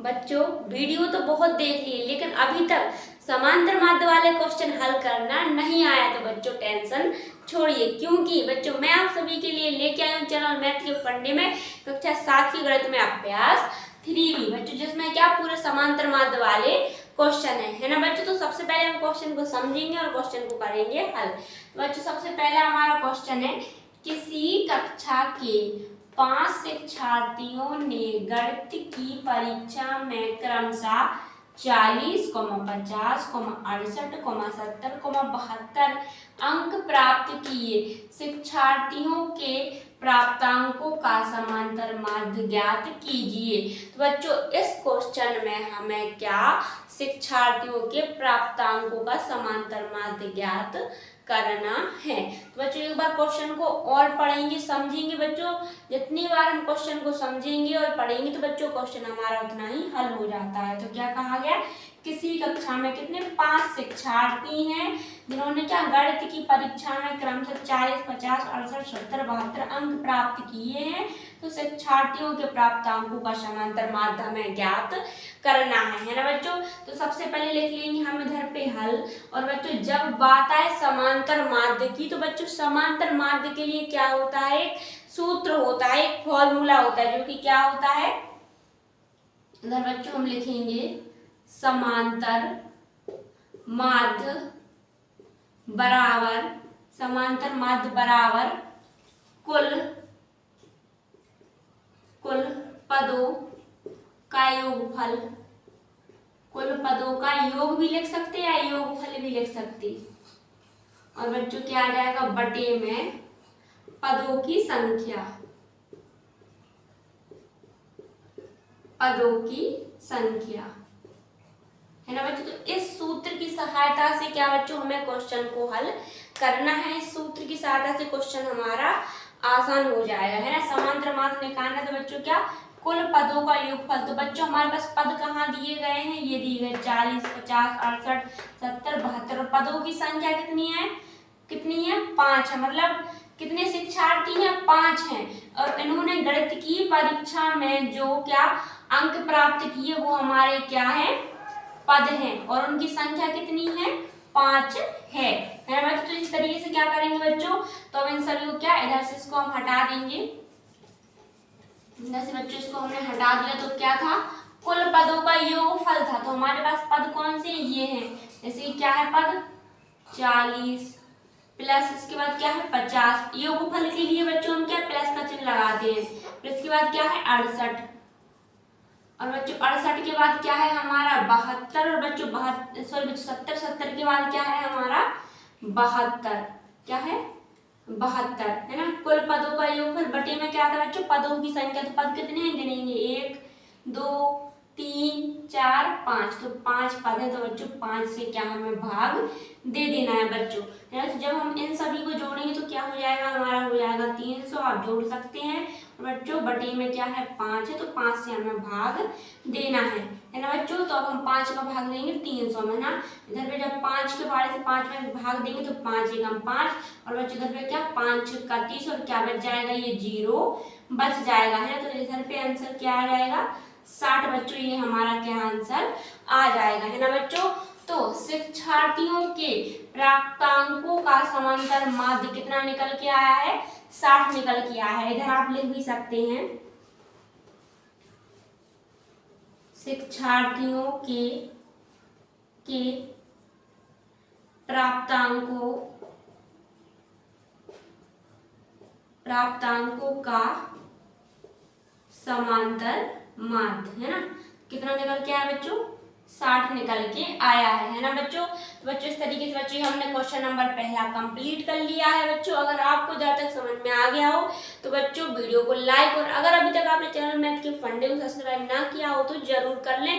बच्चों वीडियो तो बहुत देख लिए लेकिन अभी तक समांतर माध्य वाले क्वेश्चन हल करना नहीं आया तो बच्चों टेंशन छोड़िए, क्योंकि बच्चों मैं आप सभी के लिए लेके आई हूँ चैनल मैथ के फंडे में कक्षा 7 की गणित में अभ्यास 3B बच्चों, जिसमें क्या पूरे समांतर माध्य वाले क्वेश्चन है ना बच्चों। तो सबसे पहले हम क्वेश्चन को समझेंगे और क्वेश्चन को करेंगे हल। तो बच्चों सबसे पहला हमारा क्वेश्चन है, किसी कक्षा के 5 शिक्षार्थियों ने गणित की परीक्षा में क्रमशः 40, 50, 68, 70, 72 अंक प्राप्त किए। शिक्षार्थियों के प्राप्तांकों का समांतर माध्य ज्ञात कीजिए। तो बच्चों इस क्वेश्चन में हमें क्या शिक्षार्थियों के प्राप्तांकों का समांतर माध्य ज्ञात करना है। तो बच्चों एक बार क्वेश्चन को और पढ़ेंगे समझेंगे बच्चों, जितनी बार हम क्वेश्चन को समझेंगे और पढ़ेंगे तो बच्चों क्वेश्चन हमारा उतना ही हल हो जाता है। तो क्या कहा गया, किसी कक्षा में कितने 5 शिक्षार्थी हैं जिन्होंने क्या गणित की परीक्षा में क्रमशः 40, 50, 68, 70, 72 अंक प्राप्त किए हैं। तो शिक्षार्थियों के प्राप्तांकों का समांतर माध्य हमें ज्ञात करना है ना बच्चों। तो सबसे पहले लिख लेंगे हम इधर पे हल। और बच्चों जब बात आए समांतर माध्य की तो बच्चों समांतर माध्य के लिए क्या होता है, एक सूत्र होता है, एक फॉर्मूला होता है जो कि क्या होता है। इधर बच्चों हम लिखेंगे समांतर माध्य बराबर, समांतर माध्य बराबर कुल पदों का योगफल। कुल पदों का योग भी लिख सकते हैं या योगफल भी लिख सकते हैं। और बच्चों क्या आ जाएगा, बटे में पदों की संख्या, पदों की संख्या है ना बच्चों। तो इस सूत्र की सहायता से क्या बच्चों हमें क्वेश्चन को हल करना है। इस सूत्र की सहायता से क्वेश्चन हमारा आसान हो जाएगा है ना। समांतर माध्य निकालना तो बच्चों क्या, कुल पदों का योगफल। तो बच्चों हमारे पास पद कहाँ दिए गए हैं, ये दिए गए 40, 50, 68, 70, 72 और पदों की संख्या कितनी है, 5 है। मतलब कितने शिक्षार्थी हैं, 5 हैं। और इन्होंने गणित की परीक्षा में जो क्या अंक प्राप्त किए वो हमारे क्या है, पद हैं। और उनकी संख्या कितनी है, 5 है ना बच्चों। तो इस तरीके से क्या करेंगे बच्चों, तो अब इन सभी को क्या इधर से इसको हम हटा देंगे। इधर से बच्चों इसको हमने हटा दिया तो क्या था, कुल पदों का योगफल था। तो हमारे पास पद कौन से ये हैं, जैसे क्या है पद 40 प्लस इसके बाद क्या है 50। योगफल के लिए बच्चों हम क्या प्लस का चिन्ह लगाते हैं। फिर इसके बाद क्या है 68 और बच्चों 68 के बाद क्या है हमारा 72 और बच्चों 70, 70 के बाद क्या है हमारा 72, क्या है 72 है ना। कुल पदों का योगफल बटे में क्या था बच्चों, पदों की संख्या। तो पद कितने हैं गिनेंगे, 1, 2, 3, 4, 5। तो 5 पद है तो बच्चों 5 से क्या हमें भाग दे देना है बच्चों है ना। तो जब हम इन सभी को जोड़ेंगे तो क्या हो जाएगा हमारा, हो जाएगा 300। आप जोड़ सकते हैं बच्चों, बटे में क्या है 5 है तो 5 से हमें भाग देना है ना बच्चों। तो अब हम 5 का भाग देंगे 300 में ना। इधर पे जब 5 के बारे से 5 में भाग देंगे तो 5 एकम 5 और बच्चों इधर पे क्या 5 का 30 और क्या बच जाएगा, ये 0 बच जाएगा है ना। तो इधर पे आंसर क्या आ जाएगा 60 बच्चों, ये हमारा क्या आंसर आ जाएगा है ना बच्चों। तो शिक्षार्थियों के प्राप्तांकों का समांतर माध्य कितना निकल के आया है, 60 निकल के आया है। इधर आप लिख भी सकते हैं शिक्षार्थियों के प्राप्तांकों का समांतर माध्य है ना, कितना निकल के आया बच्चों, 60 निकल के आया है ना बच्चों। तो बच्चों इस तरीके से बच्चों हमने क्वेश्चन नंबर पहला कंप्लीट कर लिया है बच्चों। अगर आपको जहाँ तक समझ में आ गया हो तो बच्चों वीडियो को लाइक, और अगर अभी तक आपने चैनल मैथ के फंडे को सब्सक्राइब ना किया हो तो जरूर कर लें।